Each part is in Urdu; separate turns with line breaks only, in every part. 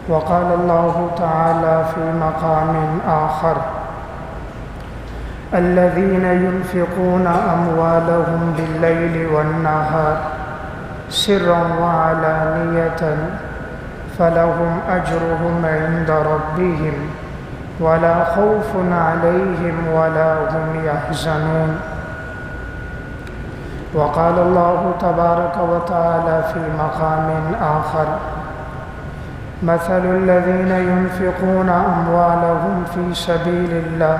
وقال الله تعالى في مقام آخر الذين ينفقون أموالهم بالليل والنهار سرا وعلانية فلهم أجرهم عند ربهم ولا خوف عليهم ولا هم يحزنون وقال الله تبارك وتعالى في مقام آخر مثل الذين ينفقون أموالهم في سبيل الله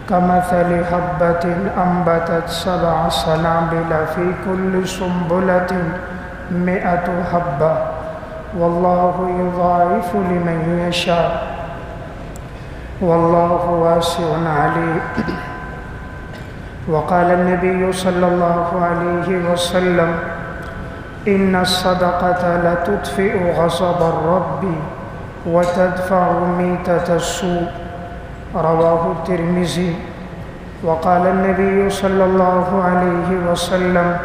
كمثل حبة أنبتت 7 سنابل في كل سنبلة 100 حبة والله يضاعف لمن يشاء والله واسع عليم وقال النبي صلى الله عليه وسلم إن الصدقة لتطفئ غضب الرب وتدفع ميتة السوء رواه الترمذي وقال النبي صلى الله عليه وسلم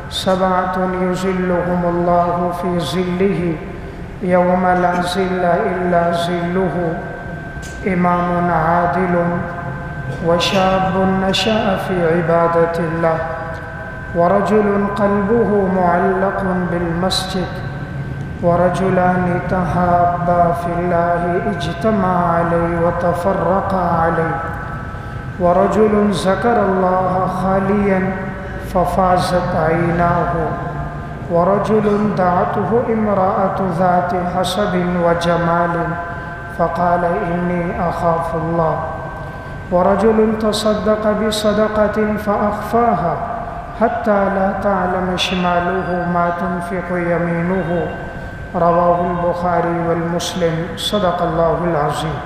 7 يظلهم الله في ظله يوم لا ظل إلا ظله إمام عادل وشاب نشأ في عبادة الله ورجل قلبه معلق بالمسجد ورجلان تحابا في الله اجتمعا عليه وتفرقا عليه ورجل ذكر الله خاليا ففازت عيناه ورجل دعته امرأة ذات حسب وجمال فقال إني أخاف الله ورجل تصدق بصدقة فأخفاها حتى لا تعلم شماله ما تنفق يمينه رواه البخاری والمسلم صدق اللہ العظیم۔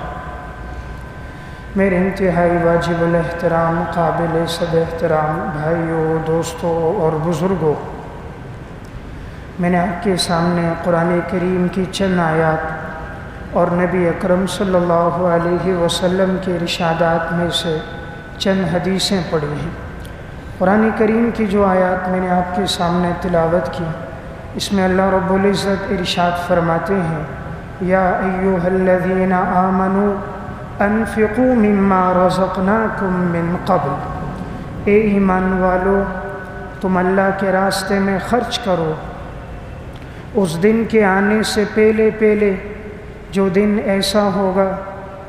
میرے انتہائی واجب الاحترام قابل صد احترام بھائیوں، دوستوں اور بزرگوں، میں نے آپ کے سامنے قرآن کریم کی چند آیات اور نبی اکرم صلی اللہ علیہ وسلم کے ارشادات میں سے چند حدیثیں پڑھی ہیں۔ قرآن کریم کی جو آیات میں نے آپ کے سامنے تلاوت کی، اس میں اللہ رب العزت ارشاد فرماتے ہیں یا ایھا الذین آمنوا انفقوا مما رزقناکم من قبل، اے ایمان والو تم اللہ کے راستے میں خرچ کرو اس دن کے آنے سے پہلے پہلے، جو دن ایسا ہوگا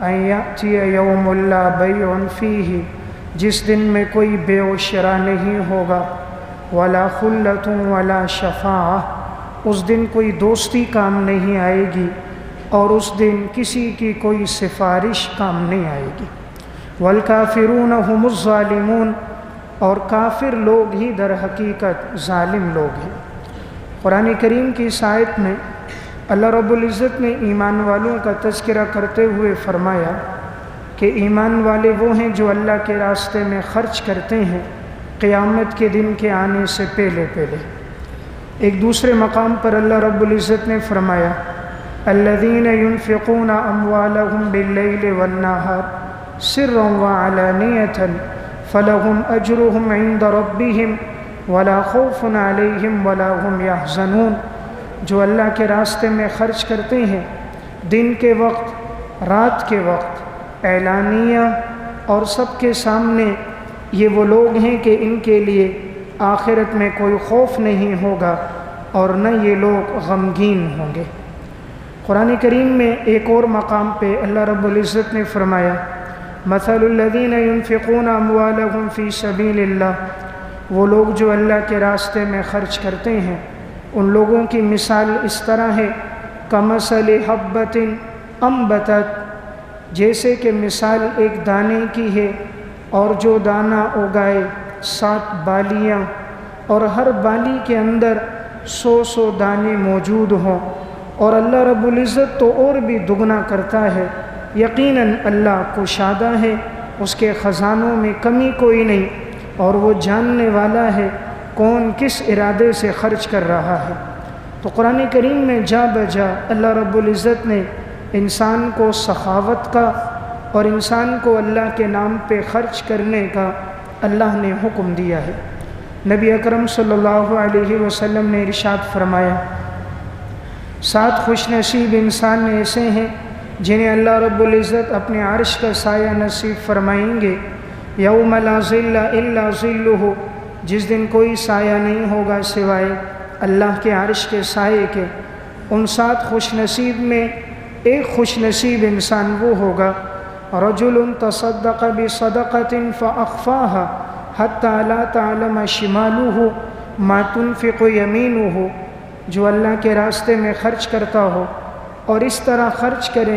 ان یأتی یوم لا بیع فیہ، جس دن میں کوئی بیع و شراء نہیں ہوگا، ولا خلۃ ولا شفاعہ، اس دن کوئی دوستی کام نہیں آئے گی اور اس دن کسی کی کوئی سفارش کام نہیں آئے گی، والکافرون هم الظالمون، اور کافر لوگ ہی در حقیقت ظالم لوگ ہیں۔ قرآن کریم کی اس آیت میں اللہ رب العزت نے ایمان والوں کا تذکرہ کرتے ہوئے فرمایا کہ ایمان والے وہ ہیں جو اللہ کے راستے میں خرچ کرتے ہیں قیامت کے دن کے آنے سے پہلے پہلے۔ ایک دوسرے مقام پر اللہ رب العزت نے فرمایا الذین ينفقون اموالهم باللیل والنہار سرا وعلانیۃ فلهم اجرهم عند ربهم ولا خوف علیہم ولا هم يحزنون، جو اللہ کے راستے میں خرچ کرتے ہیں دن کے وقت، رات کے وقت، اعلانیہ اور سب کے سامنے، یہ وہ لوگ ہیں کہ ان کے لیے آخرت میں کوئی خوف نہیں ہوگا اور نہ یہ لوگ غمگین ہوں گے۔ قرآن کریم میں ایک اور مقام پہ اللہ رب العزت نے فرمایا مثل الذین ينفقون اموالهم فی سبیل اللہ، وہ لوگ جو اللہ کے راستے میں خرچ کرتے ہیں ان لوگوں کی مثال اس طرح ہے کمثل حبۃ انبتت، جیسے کہ مثال ایک دانے کی ہے اور جو دانہ اگائے 7 بالیاں اور ہر بالی کے اندر 100 دانے موجود ہوں، اور اللہ رب العزت تو اور بھی دگنا کرتا ہے، یقیناً اللہ کشادہ ہے، اس کے خزانوں میں کمی کوئی نہیں، اور وہ جاننے والا ہے کون کس ارادے سے خرچ کر رہا ہے۔ تو قرآن کریم میں جا بجا اللہ رب العزت نے انسان کو سخاوت کا اور انسان کو اللہ کے نام پہ خرچ کرنے کا اللہ نے حکم دیا ہے۔ نبی اکرم صلی اللہ علیہ وسلم نے ارشاد فرمایا 7 خوش نصیب انسان ایسے ہیں جنہیں اللہ رب العزت اپنے عرش کا سایہ نصیب فرمائیں گے، یوم لا ظل الا ظلہ، جس دن کوئی سایہ نہیں ہوگا سوائے اللہ کے عرش کے سائے کے۔ ان 7 خوش نصیب میں ایک خوش نصیب انسان وہ ہوگا، رجل تصدق بصدقۃ فاخفاها حتى لا تعلم شمالہ ما تنفق یمینہ، جو اللہ کے راستے میں خرچ کرتا ہو اور اس طرح خرچ کرے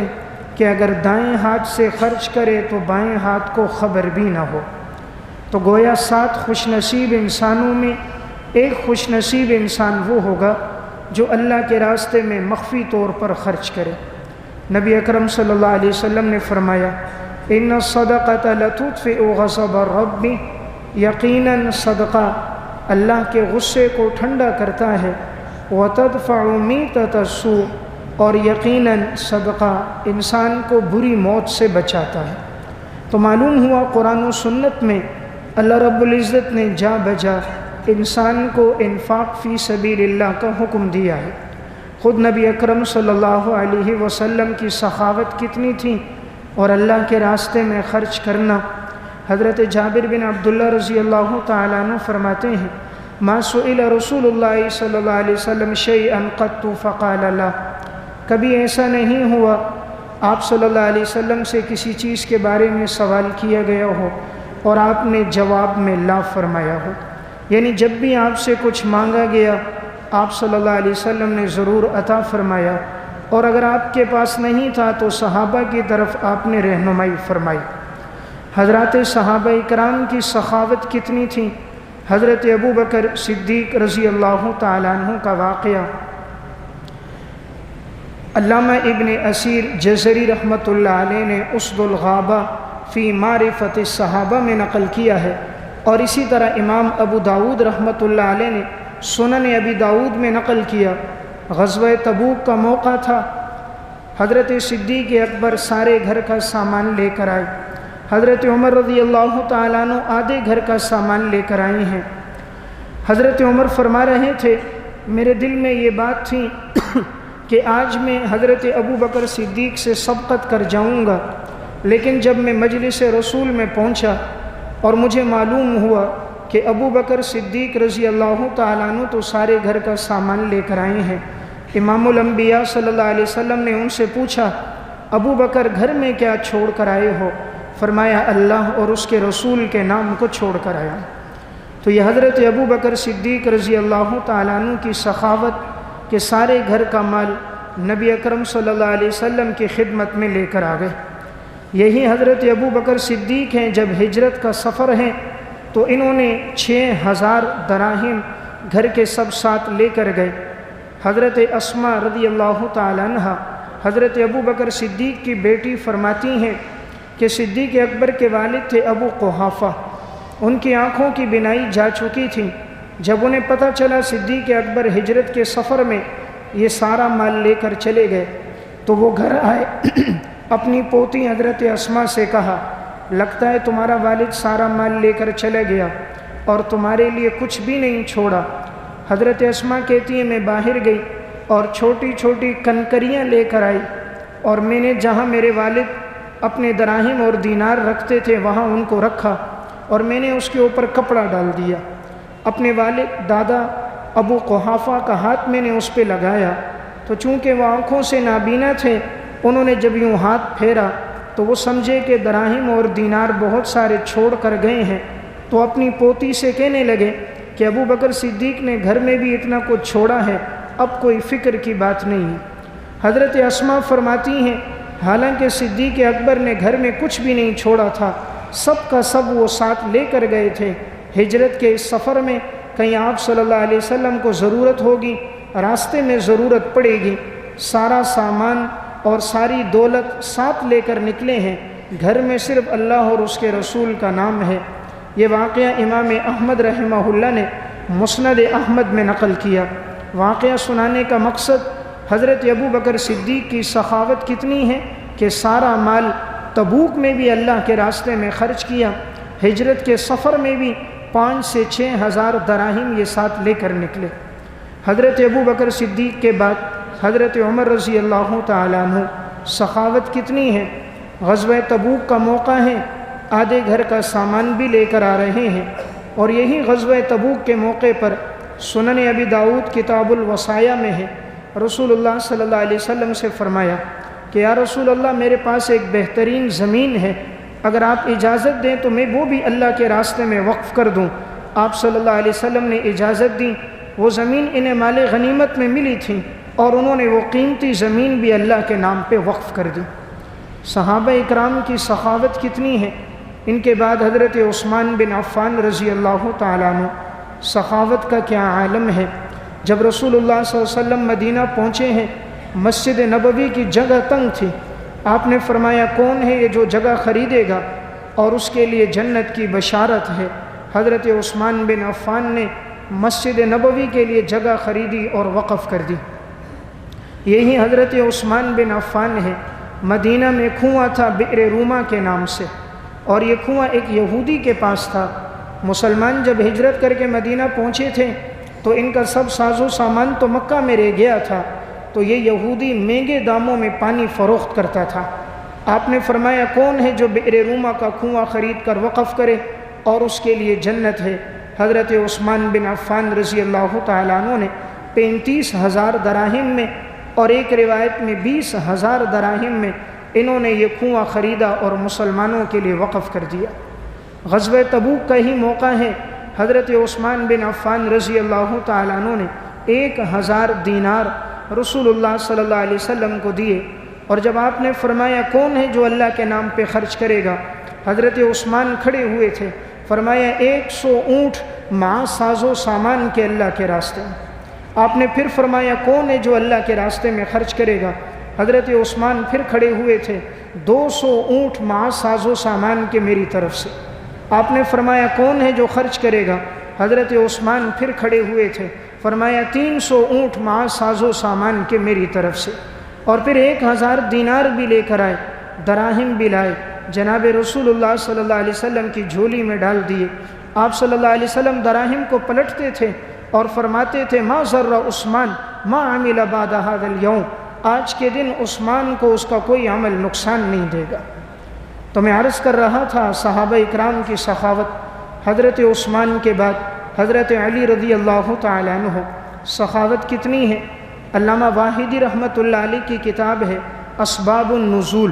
کہ اگر دائیں ہاتھ سے خرچ کرے تو بائیں ہاتھ کو خبر بھی نہ ہو۔ تو گویا 7 خوش نصیب انسانوں میں ایک خوش نصیب انسان وہ ہوگا جو اللہ کے راستے میں مخفی طور پر خرچ کرے۔ نبی اکرم صلی اللہ علیہ وسلم نے فرمایا، ان الصدقۃ لتطفئ غضب الرب، یقیناً صدقہ اللہ کے غصے کو ٹھنڈا کرتا ہے، وتدفع میتۃ السوء، اور یقیناً صدقہ انسان کو بری موت سے بچاتا ہے۔ تو معلوم ہوا قرآن و سنت میں اللہ رب العزت نے جا بجا انسان کو انفاق فی سبیل اللہ کا حکم دیا ہے۔ خود نبی اکرم صلی اللہ علیہ وسلم کی سخاوت کتنی تھی اور اللہ کے راستے میں خرچ کرنا۔ حضرت جابر بن عبداللہ رضی اللہ تعالیٰ عنہ فرماتے ہیں، ما سئل رسول اللہ صلی اللہ علیہ وسلم شیئا قط فقال لا، کبھی ایسا نہیں ہوا آپ صلی اللہ علیہ وسلم سے کسی چیز کے بارے میں سوال کیا گیا ہو اور آپ نے جواب میں لا فرمایا ہو، یعنی جب بھی آپ سے کچھ مانگا گیا آپ صلی اللہ علیہ وسلم نے ضرور عطا فرمایا، اور اگر آپ کے پاس نہیں تھا تو صحابہ کی طرف آپ نے رہنمائی فرمائی۔ حضرات صحابہ اکرام کی سخاوت کتنی تھی۔ حضرت ابو بکر صدیق رضی اللہ تعالیٰ عنہ کا واقعہ علامہ ابن اسیر جزری رحمۃ اللہ علیہ نے اسد الغابہ فی معرفت الصحابہ میں نقل کیا ہے، اور اسی طرح امام ابو داود رحمۃ اللہ علیہ نے سنن ابی داود میں نقل کیا۔ غزوہ تبوک کا موقع تھا، حضرت صدیق اکبر سارے گھر کا سامان لے کر آئے، حضرت عمر رضی اللہ تعالیٰ عنہ آدھے گھر کا سامان لے کر آئے ہیں۔ حضرت عمر فرما رہے تھے، میرے دل میں یہ بات تھی کہ آج میں حضرت ابو بکر صدیق سے سبقت کر جاؤں گا، لیکن جب میں مجلس رسول میں پہنچا اور مجھے معلوم ہوا کہ ابو بکر صدیق رضی اللہ تعالیٰ عنہ تو سارے گھر کا سامان لے کر آئے ہیں، امام الانبیاء صلی اللہ علیہ وسلم نے ان سے پوچھا، ابو بکر گھر میں کیا چھوڑ کر آئے ہو؟ فرمایا، اللہ اور اس کے رسول کے نام کو چھوڑ کر آیا۔ تو یہ حضرت ابو بکر صدیق رضی اللہ تعالیٰ عنہ کی سخاوت کہ سارے گھر کا مال نبی اکرم صلی اللہ علیہ وسلم کی خدمت میں لے کر آ گئے۔ یہی حضرت ابو بکر صدیق ہیں، جب ہجرت کا سفر ہے تو انہوں نے 6000 دراہم گھر کے سب ساتھ لے کر گئے۔ حضرت اسما رضی اللہ تعالیٰ عنہ حضرت ابو بکر صدیق کی بیٹی فرماتی ہیں کہ صدیق اکبر کے والد تھے ابو قحافہ، ان کی آنکھوں کی بینائی جا چکی تھی۔ جب انہیں پتہ چلا صدیق اکبر ہجرت کے سفر میں یہ سارا مال لے کر چلے گئے تو وہ گھر آئے، اپنی پوتی حضرت اسما سے کہا، لگتا ہے تمہارا والد سارا مال لے کر چلے گیا اور تمہارے لیے کچھ بھی نہیں چھوڑا۔ حضرت اسما کہتی ہے، میں باہر گئی اور چھوٹی چھوٹی کنکریاں لے کر آئی، اور میں نے جہاں میرے والد اپنے دراہم اور دینار رکھتے تھے وہاں ان کو رکھا، اور میں نے اس کے اوپر کپڑا ڈال دیا۔ اپنے والد دادا ابو قحافہ کا ہاتھ میں نے اس پہ لگایا، تو چونکہ وہ آنکھوں سے نابینا تھے، انہوں نے جب یوں ہاتھ پھیرا تو وہ سمجھے کہ دراہم اور دینار بہت سارے چھوڑ کر گئے ہیں، تو اپنی پوتی سے کہنے لگے کہ ابو بکر صدیق نے گھر میں بھی اتنا کچھ چھوڑا ہے، اب کوئی فکر کی بات نہیں ہے۔ حضرت اسما فرماتی ہیں، حالانکہ صدیق اکبر نے گھر میں کچھ بھی نہیں چھوڑا تھا، سب کا سب وہ ساتھ لے کر گئے تھے۔ ہجرت کے اس سفر میں کہیں آپ صلی اللہ علیہ وسلم کو ضرورت ہوگی، راستے میں ضرورت پڑے گی، سارا سامان اور ساری دولت ساتھ لے کر نکلے ہیں، گھر میں صرف اللہ اور اس کے رسول کا نام ہے۔ یہ واقعہ امام احمد رحمہ اللہ نے مسند احمد میں نقل کیا۔ واقعہ سنانے کا مقصد حضرت ابو بکر صدیق کی سخاوت کتنی ہے کہ سارا مال تبوک میں بھی اللہ کے راستے میں خرچ کیا، ہجرت کے سفر میں بھی 5 سے 6 ہزار دراہم یہ ساتھ لے کر نکلے۔ حضرت ابو بکر صدیق کے بعد حضرت عمر رضی اللہ تعالیٰ عنہ، سخاوت کتنی ہے۔ غزوہ تبوک کا موقع ہے، آدھے گھر کا سامان بھی لے کر آ رہے ہیں، اور یہی غزوہ تبوک کے موقع پر سنن ابی داؤد کتاب الوصایا میں ہے، رسول اللہ صلی اللہ علیہ وسلم سے فرمایا کہ یا رسول اللہ، میرے پاس ایک بہترین زمین ہے، اگر آپ اجازت دیں تو میں وہ بھی اللہ کے راستے میں وقف کر دوں۔ آپ صلی اللہ علیہ وسلم نے اجازت دی۔ وہ زمین انہیں مال غنیمت میں ملی تھی، اور انہوں نے وہ قیمتی زمین بھی اللہ کے نام پہ وقف کر دی۔ صحابہ اکرام کی سخاوت کتنی ہے۔ ان کے بعد حضرت عثمان بن عفان رضی اللہ تعالیٰ عنہ، سخاوت کا کیا عالم ہے۔ جب رسول اللہ صلی اللہ علیہ وسلم مدینہ پہنچے ہیں، مسجد نبوی کی جگہ تنگ تھی، آپ نے فرمایا کون ہے یہ جو جگہ خریدے گا اور اس کے لیے جنت کی بشارت ہے۔ حضرت عثمان بن عفان نے مسجد نبوی کے لیے جگہ خریدی اور وقف کر دی۔ یہی حضرت عثمان بن عفان ہے۔ مدینہ میں کنواں تھا بئر روما کے نام سے، اور یہ کنواں ایک یہودی کے پاس تھا۔ مسلمان جب ہجرت کر کے مدینہ پہنچے تھے تو ان کا سب ساز و سامان تو مکہ میں رہ گیا تھا، تو یہ یہودی مہنگے داموں میں پانی فروخت کرتا تھا۔ آپ نے فرمایا کون ہے جو بئر روما کا کنواں خرید کر وقف کرے اور اس کے لیے جنت ہے۔ حضرت عثمان بن عفان رضی اللہ تعالیٰ عنہ نے 35,000 دراہم میں، اور ایک روایت میں 20,000 دراہم میں انہوں نے یہ کنواں خریدا اور مسلمانوں کے لیے وقف کر دیا۔ غزوہ تبوک کا ہی موقع ہے۔ حضرت عثمان بن عفان رضی اللہ تعالیٰ عنہ نے 1,000 دینار رسول اللہ صلی اللہ علیہ وسلم کو دیے، اور جب آپ نے فرمایا کون ہے جو اللہ کے نام پہ خرچ کرے گا، حضرت عثمان کھڑے ہوئے تھے، فرمایا 100 اونٹ مع ساز و سامان کے اللہ کے راستے میں۔ آپ نے پھر فرمایا کون ہے جو اللہ کے راستے میں خرچ کرے گا، حضرت عثمان پھر کھڑے ہوئے تھے، 200 اونٹ مع ساز و سامان کے میری طرف سے۔ آپ نے فرمایا کون ہے جو خرچ کرے گا، حضرت عثمان پھر کھڑے ہوئے تھے، فرمایا 300 اونٹ مع ساز و سامان کے میری طرف سے، اور پھر 1,000 دینار بھی لے کر آئے، دراہم بھی لائے، جناب رسول اللہ صلی اللہ علیہ وسلم کی جھولی میں ڈال دیے۔ آپ صلی اللہ علیہ وسلم دراہم کو پلٹتے تھے اور فرماتے تھے ما ضر عثمان ما عمل بعد هذا اليوم، آج کے دن عثمان کو اس کا کوئی عمل نقصان نہیں دے گا۔ تو میں عرض کر رہا تھا صحابہ اکرام کی سخاوت۔ حضرت عثمان کے بعد حضرت علی رضی اللہ تعالیٰ عنہ، سخاوت کتنی ہے۔ علامہ واحدی رحمۃ اللہ علیہ کی کتاب ہے اسباب النزول،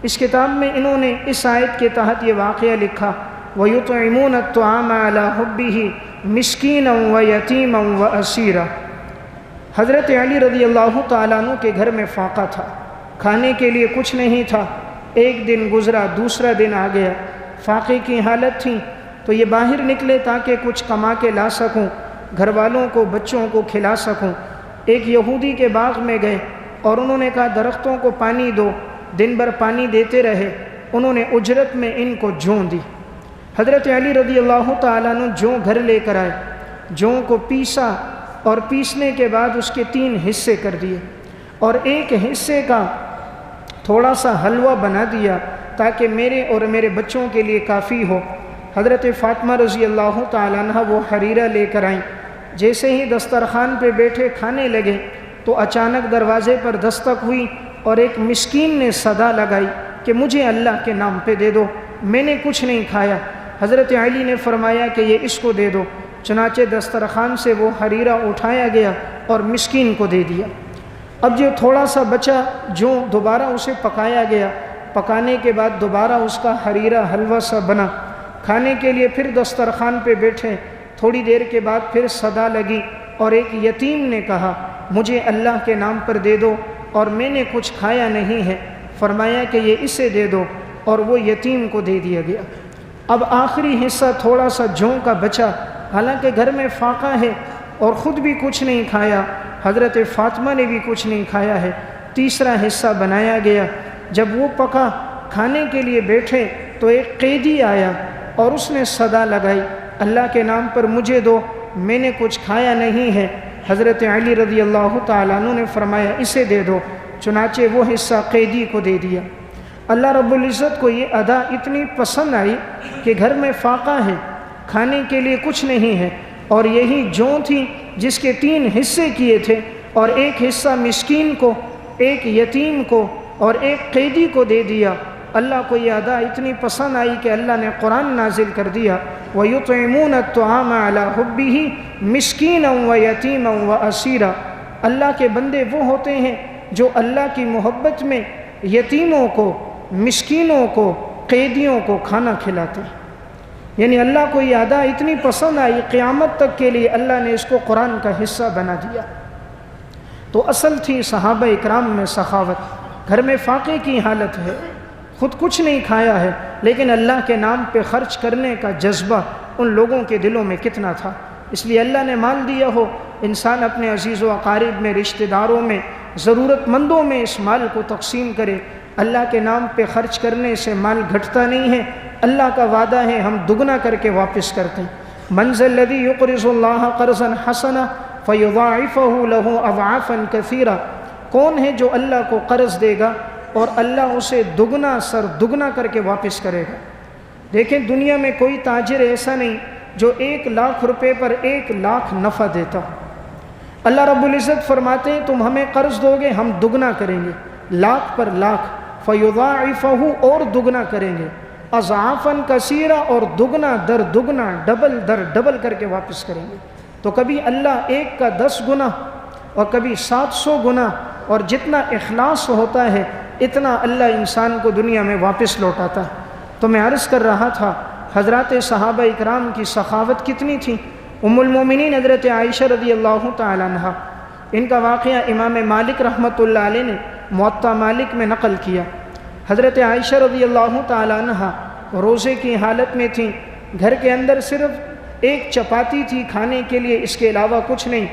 اس کتاب میں انہوں نے اس آیت کے تحت یہ واقعہ لکھا وَيُطْعِمُونَ الطَّعَامَ عَلَىٰ حُبِّهِ مِسْكِينًا وَيَتِيمًا وَأَسِيرًا۔ حضرت علی رضی اللہ تعالیٰ عنہ کے گھر میں فاقہ تھا، کھانے کے لیے کچھ نہیں تھا۔ ایک دن گزرا، دوسرا دن آ گیا، فاقے کی حالت تھی، تو یہ باہر نکلے تاکہ کچھ کما کے لا سکوں، گھر والوں کو بچوں کو کھلا سکوں۔ ایک یہودی کے باغ میں گئے اور انہوں نے کہا درختوں کو پانی دو، دن بھر پانی دیتے رہے، انہوں نے اجرت میں ان کو جوں دی۔ حضرت علی رضی اللہ تعالیٰ عنہ جوں گھر لے کر آئے، جوں کو پیسا، اور پیسنے کے بعد اس کے 3 حصے کر دیے، اور ایک حصے کا تھوڑا سا حلوہ بنا دیا تاکہ میرے اور میرے بچوں کے لیے کافی ہو۔ حضرت فاطمہ رضی اللہ تعالیٰ عنہ وہ حریرہ لے کر آئیں۔ جیسے ہی دسترخوان پہ بیٹھے کھانے لگے تو اچانک دروازے پر دستک ہوئی اور ایک مسکین نے صدا لگائی کہ مجھے اللہ کے نام پہ دے دو، میں نے کچھ نہیں کھایا۔ حضرت علی نے فرمایا کہ یہ اس کو دے دو، چنانچہ دسترخوان سے وہ حریرہ اٹھایا گیا اور مسکین کو دے دیا۔ اب جو تھوڑا سا بچا جو دوبارہ اسے پکایا گیا، پکانے کے بعد دوبارہ اس کا حریرہ حلوہ سا بنا۔ کھانے کے لیے پھر دسترخوان پہ بیٹھے، تھوڑی دیر کے بعد پھر صدا لگی اور ایک یتیم نے کہا مجھے اللہ کے نام پر دے دو اور میں نے کچھ کھایا نہیں ہے۔ فرمایا کہ یہ اسے دے دو، اور وہ یتیم کو دے دیا گیا۔ اب آخری حصہ تھوڑا سا جوں کا بچا، حالانکہ گھر میں فاقہ ہے اور خود بھی کچھ نہیں کھایا، حضرت فاطمہ نے بھی کچھ نہیں کھایا ہے۔ تیسرا حصہ بنایا گیا۔ جب وہ پکا، کھانے کے لیے بیٹھے تو ایک قیدی آیا اور اس نے صدا لگائی اللہ کے نام پر مجھے دو، میں نے کچھ کھایا نہیں ہے۔ حضرت علی رضی اللہ تعالیٰ عنہ نے فرمایا اسے دے دو، چنانچہ وہ حصہ قیدی کو دے دیا۔ اللہ رب العزت کو یہ ادا اتنی پسند آئی کہ گھر میں فاقہ ہے، کھانے کے لیے کچھ نہیں ہے، اور یہی جوں تھی جس کے 3 حصے کیے تھے، اور ایک حصہ مسکین کو، ایک یتیم کو اور ایک قیدی کو دے دیا۔ اللہ کو یہ ادا اتنی پسند آئی کہ اللہ نے قرآن نازل کر دیا، وَيُطْعِمُونَ الطَّعَامَ عَلَىٰ حُبِّهِ مِسْكِينًا وَيَتِيمًا وَأَسِيرًا۔ اللہ کے بندے وہ ہوتے ہیں جو اللہ کی محبت میں یتیموں کو، مسکینوں کو، قیدیوں کو کھانا کھلاتے ہیں۔ یعنی اللہ کو یہ ادا اتنی پسند آئی، قیامت تک کے لیے اللہ نے اس کو قرآن کا حصہ بنا دیا۔ تو اصل تھی صحابہ اکرام میں سخاوت۔ گھر میں فاقے کی حالت ہے، خود کچھ نہیں کھایا ہے، لیکن اللہ کے نام پہ خرچ کرنے کا جذبہ ان لوگوں کے دلوں میں کتنا تھا۔ اس لیے اللہ نے مال دیا ہو، انسان اپنے عزیز و اقارب میں، رشتہ داروں میں، ضرورت مندوں میں اس مال کو تقسیم کرے۔ اللہ کے نام پہ خرچ کرنے سے مال گھٹتا نہیں ہے، اللہ کا وعدہ ہے ہم دگنا کر کے واپس کرتے ہیں۔ من ذا الذی یقرض اللہ قرضا حسنا فیضاعفہ لہ اضعافا کثیرا۔ کون ہے جو اللہ کو قرض دے گا اور اللہ اسے دگنا سر دگنا کر کے واپس کرے گا؟ دیکھیں دنیا میں کوئی تاجر ایسا نہیں جو 1,00,000 روپے پر 1,00,000 نفع دیتا۔ اللہ رب العزت فرماتے ہیں تم ہمیں قرض دو گے ہم دگنا کریں گے، 1,00,000 پر 1,00,000، فیضاعفہ اور دگنا کریں گے، اضعافاً کثیرا اور دگنا در دگنا، ڈبل در ڈبل کر کے واپس کریں گے۔ تو کبھی اللہ 1 کا 10 گنا اور کبھی 700 گنا، اور جتنا اخلاص ہوتا ہے اتنا اللہ انسان کو دنیا میں واپس لوٹاتا ہے۔ تو میں عرض کر رہا تھا حضرات صحابہ اکرام کی سخاوت کتنی تھی۔ ام المومنین حضرت عائشہ رضی اللہ تعالیٰ عنہا، ان کا واقعہ امام مالک رحمۃ اللہ علیہ نے موطا مالک میں نقل کیا۔ حضرت عائشہ رضی اللہ تعالیٰ عنہا روزے کی حالت میں تھیں، گھر کے اندر صرف ایک چپاتی تھی کھانے کے لیے، اس کے علاوہ کچھ نہیں۔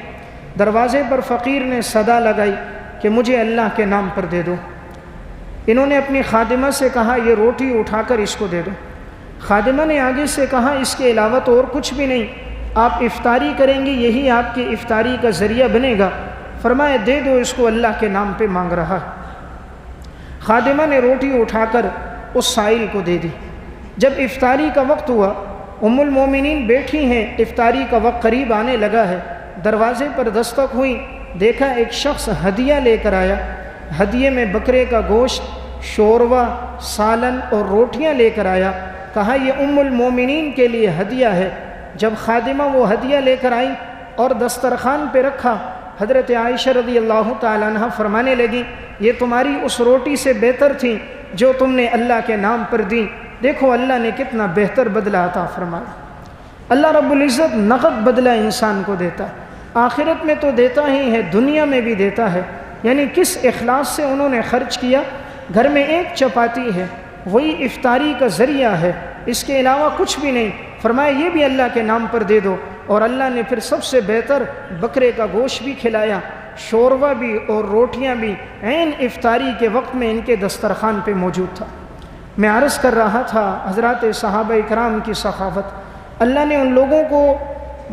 دروازے پر فقیر نے صدا لگائی کہ مجھے اللہ کے نام پر دے دو۔ انہوں نے اپنی خادمہ سے کہا یہ روٹی اٹھا کر اس کو دے دو۔ خادمہ نے آگے سے کہا اس کے علاوہ تو اور کچھ بھی نہیں، آپ افطاری کریں گی، یہی آپ کی افطاری کا ذریعہ بنے گا۔ فرمایا دے دو اس کو، اللہ کے نام پہ مانگ رہا ہے۔ خادمہ نے روٹی اٹھا کر اس سائل کو دے دی۔ جب افطاری کا وقت ہوا، ام المومنین بیٹھی ہیں، افطاری کا وقت قریب آنے لگا ہے، دروازے پر دستک ہوئی، دیکھا ایک شخص ہدیہ لے کر آیا۔ ہدیے میں بکرے کا گوشت، شوروا، سالن اور روٹیاں لے کر آیا۔ کہا یہ ام المومنین کے لیے ہدیہ ہے۔ جب خادمہ وہ ہدیہ لے کر آئی اور دسترخوان پہ رکھا، حضرت عائشہ رضی اللہ تعالیٰ عنہ فرمانے لگی یہ تمہاری اس روٹی سے بہتر تھی جو تم نے اللہ کے نام پر دی، دیکھو اللہ نے کتنا بہتر بدلہ عطا فرمایا۔ اللہ رب العزت نقد بدلہ انسان کو دیتا ہے، آخرت میں تو دیتا ہی ہے، دنیا میں بھی دیتا ہے۔ یعنی کس اخلاص سے انہوں نے خرچ کیا۔ گھر میں ایک چپاتی ہے، وہی افطاری کا ذریعہ ہے، اس کے علاوہ کچھ بھی نہیں۔ فرمایا یہ بھی اللہ کے نام پر دے دو، اور اللہ نے پھر سب سے بہتر بکرے کا گوشت بھی کھلایا، شوروا بھی اور روٹیاں بھی عین افطاری کے وقت میں ان کے دسترخوان پہ موجود تھا۔ میں عرض کر رہا تھا حضرات صحابہ اکرام کی سخاوت، اللہ نے ان لوگوں کو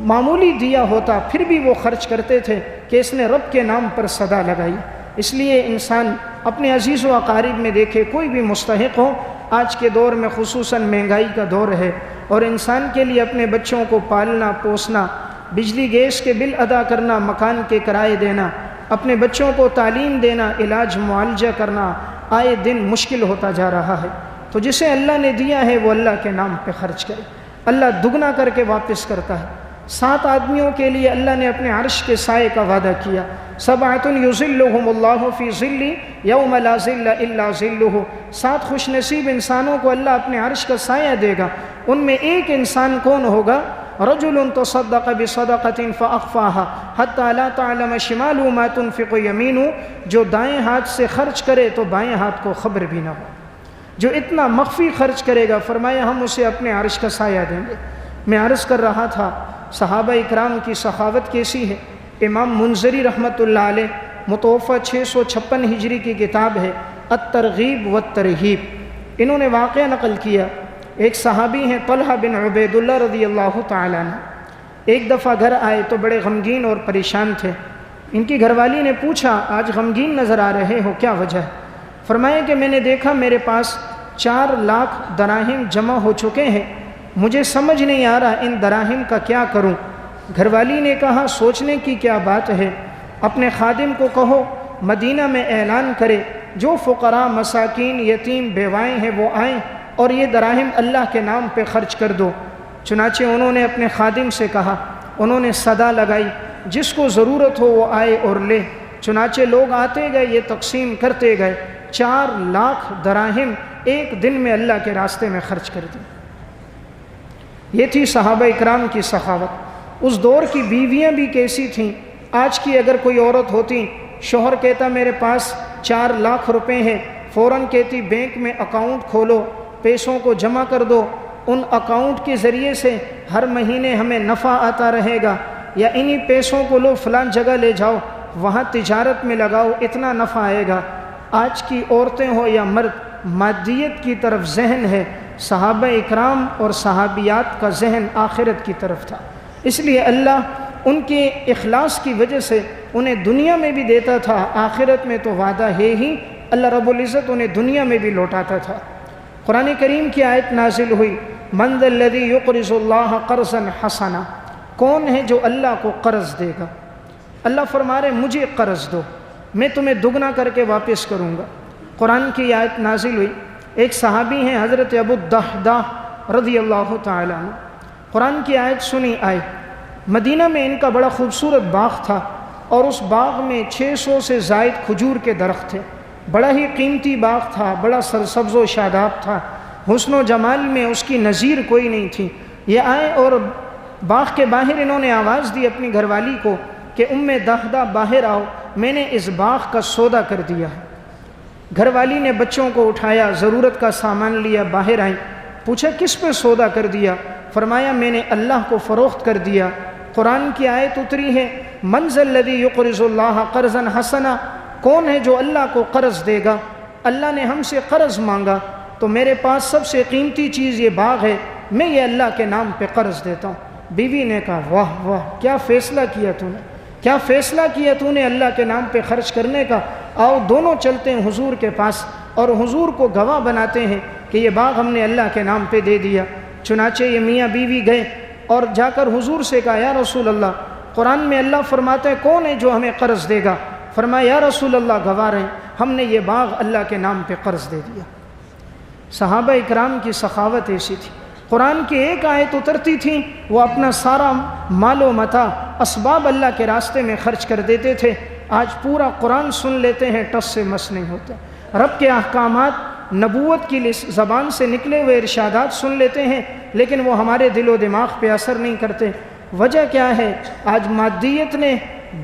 معمولی دیا ہوتا پھر بھی وہ خرچ کرتے تھے کہ اس نے رب کے نام پر صدا لگائی۔ اس لیے انسان اپنے عزیز و اقارب میں دیکھے، کوئی بھی مستحق ہو، آج کے دور میں خصوصاً مہنگائی کا دور ہے، اور انسان کے لیے اپنے بچوں کو پالنا پوسنا، بجلی گیس کے بل ادا کرنا، مکان کے کرائے دینا، اپنے بچوں کو تعلیم دینا، علاج معالجہ کرنا آئے دن مشکل ہوتا جا رہا ہے۔ تو جسے اللہ نے دیا ہے وہ اللہ کے نام پہ خرچ کرے، اللہ دگنا کر کے واپس کرتا ہے۔ 7 آدمیوں کے لیے اللہ نے اپنے عرش کے سائے کا وعدہ کیا، 7 یظلھم اللہ فی ظلہ یوم لا ظل الا ظلہ۔ 7 خوش نصیب انسانوں کو اللہ اپنے عرش کا سایہ دے گا۔ ان میں ایک انسان کون ہوگا؟ رجل تصدق بصدقۃ فاخفاها حتى لا تعلم شماله ما تنفق يمينه، جو دائیں ہاتھ سے خرچ کرے تو بائیں ہاتھ کو خبر بھی نہ ہو، جو اتنا مخفی خرچ کرے گا، فرمایا ہم اسے اپنے عرش کا سایہ دیں گے۔ میں عرض کر رہا تھا صحابہ اکرام کی سخاوت کیسی ہے۔ امام منذری رحمۃ اللہ علیہ، متوفہ 656 ہجری کی کتاب ہے الترغیب والترہیب، انہوں نے واقعہ نقل کیا۔ ایک صحابی ہیں طلحہ بن عبید اللہ رضی اللہ تعالیٰ عنہ، ایک دفعہ گھر آئے تو بڑے غمگین اور پریشان تھے۔ ان کی گھر والی نے پوچھا آج غمگین نظر آ رہے ہو، کیا وجہ ہے؟ فرمایا کہ میں نے دیکھا میرے پاس 4 لاکھ دراہم جمع ہو چکے ہیں، مجھے سمجھ نہیں آ رہا ان دراہم کا کیا کروں۔ گھر والی نے کہا سوچنے کی کیا بات ہے، اپنے خادم کو کہو مدینہ میں اعلان کرے جو فقراء، مساکین، یتیم، بیوائیں ہیں وہ آئیں اور یہ دراہم اللہ کے نام پہ خرچ کر دو۔ چنانچہ انہوں نے اپنے خادم سے کہا، انہوں نے صدا لگائی جس کو ضرورت ہو وہ آئے اور لے۔ چنانچہ لوگ آتے گئے، یہ تقسیم کرتے گئے، 4 لاکھ دراہم ایک دن میں اللہ کے راستے میں خرچ کر دی۔ یہ تھی صحابہ اکرام کی سخاوت۔ اس دور کی بیویاں بھی کیسی تھیں؟ آج کی اگر کوئی عورت ہوتی، شوہر کہتا میرے پاس 4 لاکھ روپے ہیں، فوراً کہتی بینک میں اکاؤنٹ کھولو، پیسوں کو جمع کر دو، ان اکاؤنٹ کے ذریعے سے ہر مہینے ہمیں نفع آتا رہے گا، یا انہی پیسوں کو لو فلاں جگہ لے جاؤ، وہاں تجارت میں لگاؤ، اتنا نفع آئے گا۔ آج کی عورتیں ہو یا مرد، مادیت کی طرف ذہن ہے۔ صحابہ اکرام اور صحابیات کا ذہن آخرت کی طرف تھا، اس لیے اللہ ان کے اخلاص کی وجہ سے انہیں دنیا میں بھی دیتا تھا، آخرت میں تو وعدہ ہے ہی، اللہ رب العزت انہیں دنیا میں بھی لوٹاتا تھا۔ قرآن کریم کی آیت نازل ہوئی، من ذا الذی یقرض اللہ قرضا حسنا، کون ہے جو اللہ کو قرض دے گا؟ اللہ فرما رہے مجھے قرض دو، میں تمہیں دگنا کر کے واپس کروں گا۔ قرآن کی آیت نازل ہوئی، ایک صحابی ہیں حضرت ابو الدحداح رضی اللہ تعالیٰ عنہ، قرآن کی آیت سنی آئی، مدینہ میں ان کا بڑا خوبصورت باغ تھا اور اس باغ میں 600 سے زائد کھجور کے درخت تھے، بڑا ہی قیمتی باغ تھا، بڑا سرسبز و شاداب تھا، حسن و جمال میں اس کی نظیر کوئی نہیں تھی۔ یہ آئے اور باغ کے باہر انہوں نے آواز دی اپنی گھر والی کو کہ ام دحدہ باہر آؤ، میں نے اس باغ کا سودا کر دیا ہے۔ گھر والی نے بچوں کو اٹھایا، ضرورت کا سامان لیا، باہر آئیں، پوچھا کس پہ سودا کر دیا؟ فرمایا میں نے اللہ کو فروخت کر دیا۔ قرآن کی آیت اتری ہے، من ذا الذی یقرض اللہ قرضا حسنا، کون ہے جو اللہ کو قرض دے گا؟ اللہ نے ہم سے قرض مانگا تو میرے پاس سب سے قیمتی چیز یہ باغ ہے، میں یہ اللہ کے نام پہ قرض دیتا ہوں۔ بیوی نے کہا واہ واہ، کیا فیصلہ کیا تو نے، کیا فیصلہ کیا تو نے اللہ کے نام پہ خرچ کرنے کا، آؤ دونوں چلتے ہیں حضور کے پاس اور حضور کو گواہ بناتے ہیں کہ یہ باغ ہم نے اللہ کے نام پہ دے دیا۔ چنانچہ یہ میاں بیوی گئے اور جا کر حضور سے کہا یا رسول اللہ، قرآن میں اللہ فرماتا ہے کون ہے جو ہمیں قرض دے گا؟ فرمایا یا رسول اللہ گواہ رہیں، ہم نے یہ باغ اللہ کے نام پہ قرض دے دیا۔ صحابہ اکرام کی سخاوت ایسی تھی، قرآن کی ایک آیت اترتی تھی وہ اپنا سارا مال و متاع اسباب اللہ کے راستے میں خرچ کر دیتے تھے۔ آج پورا قرآن سن لیتے ہیں، ٹس سے مس نہیں ہوتے، رب کے احکامات، نبوت کی زبان سے نکلے ہوئے ارشادات سن لیتے ہیں، لیکن وہ ہمارے دل و دماغ پہ اثر نہیں کرتے۔ وجہ کیا ہے؟ آج مادیت نے،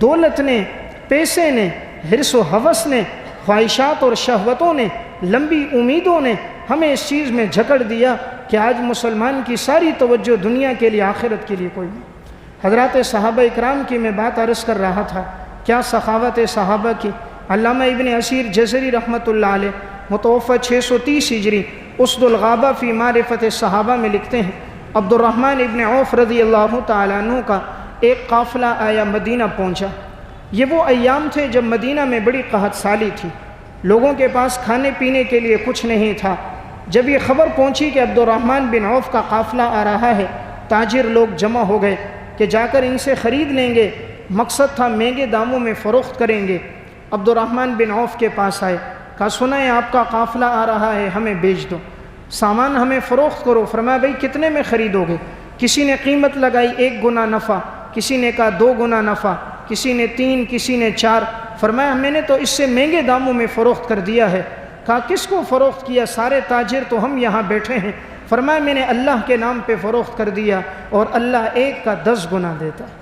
دولت نے، پیسے نے، حرص و ہوس نے، خواہشات اور شہوتوں نے، لمبی امیدوں نے ہمیں اس چیز میں جھکڑ دیا کہ آج مسلمان کی ساری توجہ دنیا کے لیے، آخرت کے لیے کوئی نہیں۔ حضرات صحابہ اکرام کی میں بات عرض کر رہا تھا، کیا سخاوت صحابہ کی۔ علامہ ابن اسیر جزری رحمۃ اللہ علیہ متوفہ 630 ہجری اسد الغابہ فی معرفت صحابہ میں لکھتے ہیں، عبد الرحمن ابن عوف رضی اللہ تعالیٰ عنہ کا ایک قافلہ آیا، مدینہ پہنچا۔ یہ وہ ایام تھے جب مدینہ میں بڑی قحط سالی تھی، لوگوں کے پاس کھانے پینے کے لیے کچھ نہیں تھا۔ جب یہ خبر پہنچی کہ عبد الرحمن بن عوف کا قافلہ آ رہا ہے، تاجر لوگ جمع ہو گئے کہ جا کر ان سے خرید لیں گے، مقصد تھا مہنگے داموں میں فروخت کریں گے۔ عبد الرحمن بن عوف کے پاس آئے، کہا سنا ہے آپ کا قافلہ آ رہا ہے، ہمیں بیچ دو، سامان ہمیں فروخت کرو۔ فرمایا بھئی کتنے میں خریدو گے؟ کسی نے قیمت لگائی 1 گنا نفع، کسی نے کہا 2 گنا نفع، کسی نے 3، کسی نے 4۔ فرمایا میں نے تو اس سے مہنگے داموں میں فروخت کر دیا ہے۔ کہا کس کو فروخت کیا؟ سارے تاجر تو ہم یہاں بیٹھے ہیں۔ فرمایا میں نے اللہ کے نام پہ فروخت کر دیا اور اللہ 1 کا 10 گنا دیتا ہے،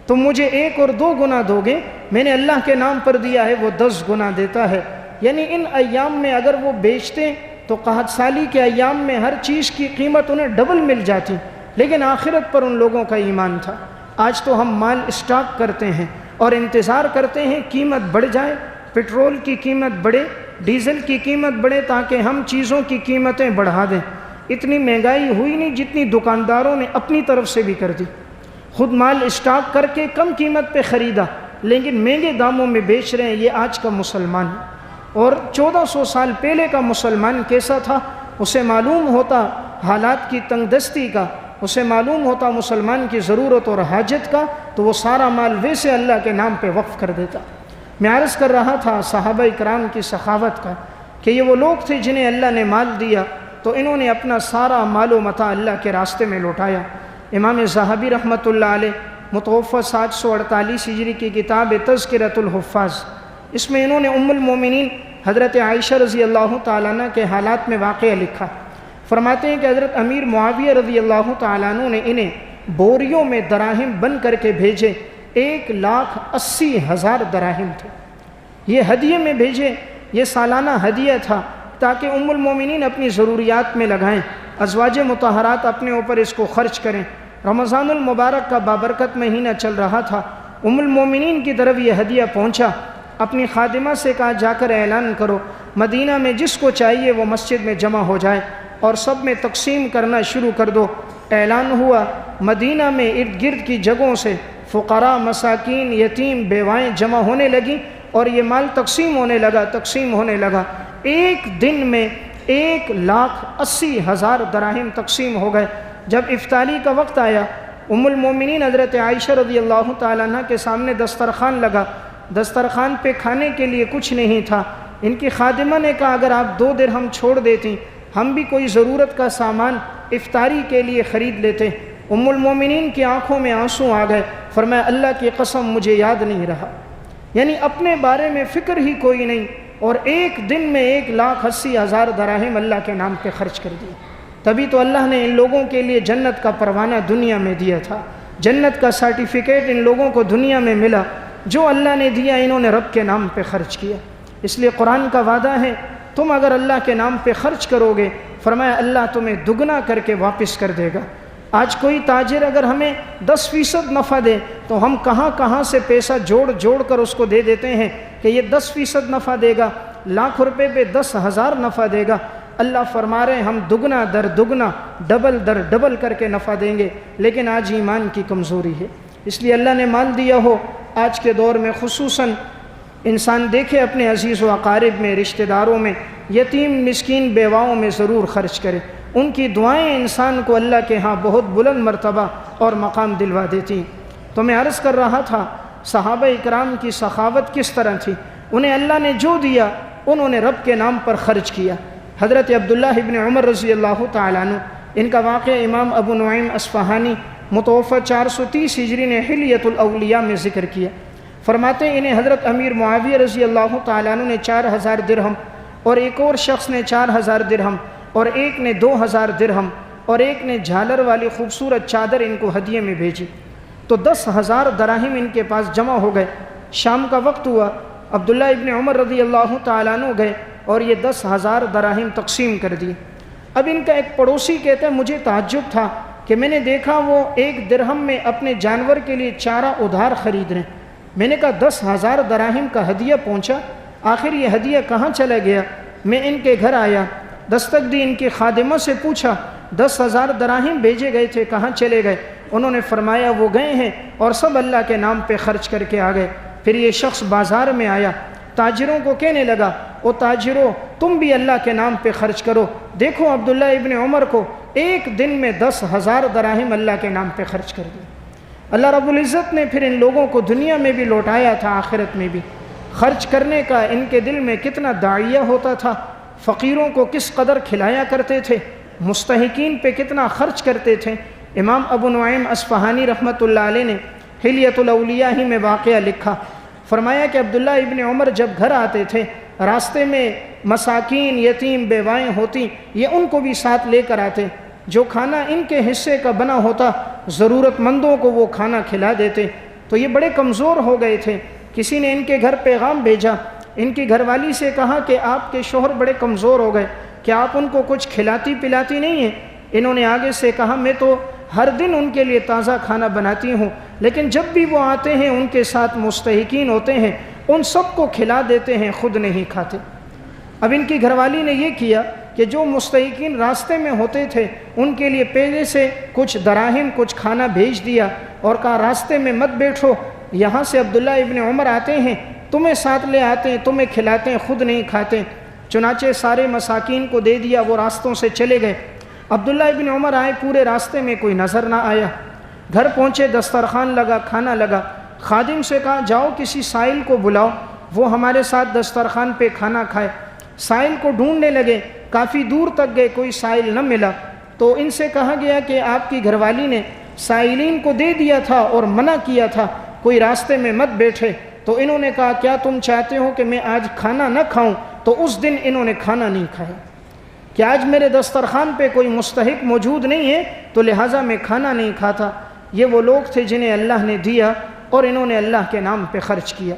تم مجھے 1 اور 2 گنا دو گے، میں نے اللہ کے نام پر دیا ہے، وہ 10 گنا دیتا ہے۔ یعنی ان ایام میں اگر وہ بیچتے تو قحط سالی کے ایام میں ہر چیز کی قیمت انہیں ڈبل مل جاتی، لیکن آخرت پر ان لوگوں کا ایمان تھا۔ آج تو ہم مال اسٹاک کرتے ہیں اور انتظار کرتے ہیں قیمت بڑھ جائے، پٹرول کی قیمت بڑھے، ڈیزل کی قیمت بڑھے تاکہ ہم چیزوں کی قیمتیں بڑھا دیں۔ اتنی مہنگائی ہوئی نہیں جتنی دکانداروں نے اپنی طرف سے بھی کر دی، خود مال اسٹاک کر کے کم قیمت پہ خریدا لیکن مہنگے داموں میں بیچ رہے ہیں۔ یہ آج کا مسلمان ہے، اور 1400 سال پہلے کا مسلمان کیسا تھا اسے معلوم ہوتا حالات کی تنگ دستی کا اسے معلوم ہوتا مسلمان کی ضرورت اور حاجت کا تو وہ سارا مال ویسے اللہ کے نام پہ وقف کر دیتا۔ میں عرض کر رہا تھا صحابہ اکرام کی سخاوت کا کہ یہ وہ لوگ تھے جنہیں اللہ نے مال دیا تو انہوں نے اپنا سارا مال و متاع اللہ کے راستے میں لوٹایا۔ امام ذہبی رحمۃ اللہ علیہ متوفہ 748 ہجری کی کتاب تذکرۃ الحفاظ، اس میں انہوں نے ام المومنین حضرت عائشہ رضی اللہ تعالیٰ عنہ کے حالات میں واقعہ لکھا۔ فرماتے ہیں کہ حضرت امیر معاویہ رضی اللہ تعالیٰ عنہ نے انہیں بوریوں میں دراہم بن کر کے بھیجے، 1,80,000 دراہم تھے، یہ ہدیے میں بھیجے، یہ سالانہ ہدیہ تھا تاکہ ام المومنین اپنی ضروریات میں لگائیں، ازواج مطہرات اپنے اوپر اس کو خرچ کریں۔ رمضان المبارک کا بابرکت مہینہ چل رہا تھا، ام المومنین کی طرف یہ ہدیہ پہنچا، اپنی خادمہ سے کہا جا کر اعلان کرو مدینہ میں جس کو چاہیے وہ مسجد میں جمع ہو جائے اور سب میں تقسیم کرنا شروع کر دو۔ اعلان ہوا، مدینہ میں ارد گرد کی جگہوں سے فقراء، مساکین، یتیم، بیوائیں جمع ہونے لگیں اور یہ مال تقسیم ہونے لگا۔ ایک دن میں 1,80,000 دراہم تقسیم ہو گئے۔ جب افطاری کا وقت آیا، ام المومنین حضرت عائشہ رضی اللہ تعالیٰ عنہ کے سامنے دسترخوان لگا، دسترخوان پہ کھانے کے لیے کچھ نہیں تھا۔ ان کی خادمہ نے کہا اگر آپ 2 درہم چھوڑ دیتی ہم بھی کوئی ضرورت کا سامان افطاری کے لیے خرید لیتے۔ ام المومنین کی آنکھوں میں آنسو آ گئے، فرمایا اللہ کی قسم مجھے یاد نہیں رہا، یعنی اپنے بارے میں فکر ہی کوئی نہیں، اور ایک دن میں 1,80,000 دراہم اللہ کے نام پہ خرچ کر دیے۔ تبھی تو اللہ نے ان لوگوں کے لیے جنت کا پروانہ دنیا میں دیا تھا، جنت کا سرٹیفکیٹ ان لوگوں کو دنیا میں ملا، جو اللہ نے دیا انہوں نے رب کے نام پہ خرچ کیا۔ اس لیے قرآن کا وعدہ ہے تم اگر اللہ کے نام پہ خرچ کرو گے، فرمایا اللہ تمہیں دگنا کر کے واپس کر دے گا۔ آج کوئی تاجر اگر ہمیں 10% نفع دے تو ہم کہاں سے پیسہ جوڑ کر اس کو دے دیتے ہیں کہ یہ 10% نفع دے گا، لاکھ روپے پہ 10,000 نفع دے گا۔ اللہ فرما رہے ہیں ہم دگنا در دگنا، ڈبل در ڈبل کر کے نفع دیں گے، لیکن آج ایمان کی کمزوری ہے۔ اس لیے اللہ نے مال دیا ہو، آج کے دور میں خصوصاً انسان دیکھے اپنے عزیز و اقارب میں، رشتہ داروں میں، یتیم مسکین بیواؤں میں ضرور خرچ کرے۔ ان کی دعائیں انسان کو اللہ کے ہاں بہت بلند مرتبہ اور مقام دلوا دیتی ہیں۔ تو میں عرض کر رہا تھا صحابہ اکرام کی سخاوت کس طرح تھی، انہیں اللہ نے جو دیا انہوں نے رب کے نام پر خرچ کیا۔ حضرت عبداللہ ابن عمر رضی اللہ تعالیٰ عنہ، ان کا واقعہ امام ابو نعیم اصفہانی متوفہ 430 ہجری نے حلیۃ الاولیاء میں ذکر کیا۔ فرماتے ہیں انہیں حضرت امیر معاویہ رضی اللہ تعالیٰ عنہ نے 4,000 درہم، اور ایک اور شخص نے 4,000 درہم، اور ایک نے 2,000 درہم، اور ایک نے جھالر والی خوبصورت چادر ان کو ہدیے میں بھیجی، تو 10,000 دراہم ان کے پاس جمع ہو گئے۔ شام کا وقت ہوا، عبداللہ ابن عمر رضی اللہ تعالیٰ عنہ گئے اور یہ 10,000 دراہم تقسیم کر دیے۔ اب ان کا ایک پڑوسی کہتا ہے مجھے تعجب تھا کہ میں نے دیکھا وہ 1 درہم میں اپنے جانور کے لیے چارہ ادھار خرید رہے ہیں۔ میں نے کہا 10,000 دراہم کا ہدیہ پہنچا، آخر یہ ہدیہ کہاں چلا گیا؟ میں ان کے گھر آیا، دستک دی، ان کی خادمہ سے پوچھا 10,000 دراہم بھیجے گئے تھے کہاں چلے گئے؟ انہوں نے فرمایا وہ گئے ہیں اور سب اللہ کے نام پہ خرچ کر کے آ گئے۔ پھر یہ شخص بازار میں آیا، تاجروں کو کہنے لگا او تاجروں تم بھی اللہ کے نام پہ خرچ کرو، دیکھو عبداللہ ابن عمر کو ایک دن میں 10,000 دراہم اللہ کے نام پہ خرچ کر دیا۔ اللہ رب العزت نے پھر ان لوگوں کو دنیا میں بھی لوٹایا تھا، آخرت میں بھی۔ خرچ کرنے کا ان کے دل میں کتنا داعیہ ہوتا تھا، فقیروں کو کس قدر کھلایا کرتے تھے، مستحقین پہ کتنا خرچ کرتے تھے۔ امام ابو نعیم اصفہانی رحمۃ اللہ علیہ نے حلیۃ الاولیاء ہی میں واقعہ لکھا، فرمایا کہ عبداللہ ابن عمر جب گھر آتے تھے راستے میں مساکین، یتیم، بیوائیں ہوتی، یہ ان کو بھی ساتھ لے کر آتے، جو کھانا ان کے حصے کا بنا ہوتا ضرورت مندوں کو وہ کھانا کھلا دیتے۔ تو یہ بڑے کمزور ہو گئے تھے۔ کسی نے ان کے گھر پیغام بھیجا، ان کی گھر والی سے کہا کہ آپ کے شوہر بڑے کمزور ہو گئے، کیا آپ ان کو کچھ کھلاتی پلاتی نہیں ہیں؟ انہوں نے آگے سے کہا میں تو ہر دن ان کے لیے تازہ کھانا بناتی ہوں، لیکن جب بھی وہ آتے ہیں ان کے ساتھ مستحقین ہوتے ہیں، ان سب کو کھلا دیتے ہیں، خود نہیں کھاتے۔ اب ان کی گھر والی نے یہ کیا کہ جو مستحقین راستے میں ہوتے تھے ان کے لیے پہلے سے کچھ دراہم، کچھ کھانا بھیج دیا اور کہا راستے میں مت بیٹھو، یہاں سے عبداللہ ابن عمر آتے ہیں، تمہیں ساتھ لے آتے ہیں، تمہیں کھلاتے ہیں، خود نہیں کھاتے۔ چنانچہ سارے مساکین کو دے دیا، وہ راستوں سے چلے گئے۔ عبداللہ ابن عمر آئے، پورے راستے میں کوئی نظر نہ آیا، گھر پہنچے، دسترخوان لگا، کھانا لگا، خادم سے کہا جاؤ کسی سائل کو بلاؤ، وہ ہمارے ساتھ دسترخوان پہ کھانا کھائے۔ سائل کو ڈھونڈنے لگے، کافی دور تک گئے، کوئی سائل نہ ملا، تو ان سے کہا گیا کہ آپ کی گھر والی نے سائلین کو دے دیا تھا اور منع کیا تھا کوئی راستے میں مت بیٹھے۔ تو انہوں نے کہا کیا تم چاہتے ہو کہ میں آج کھانا نہ کھاؤں؟ تو اس دن انہوں نے کھانا نہیں کھایا کہ آج میرے دسترخوان پہ کوئی مستحق موجود نہیں ہے تو لہٰذا میں کھانا نہیں کھاتا۔ یہ وہ لوگ تھے جنہیں اللہ نے دیا اور انہوں نے اللہ کے نام پہ خرچ کیا۔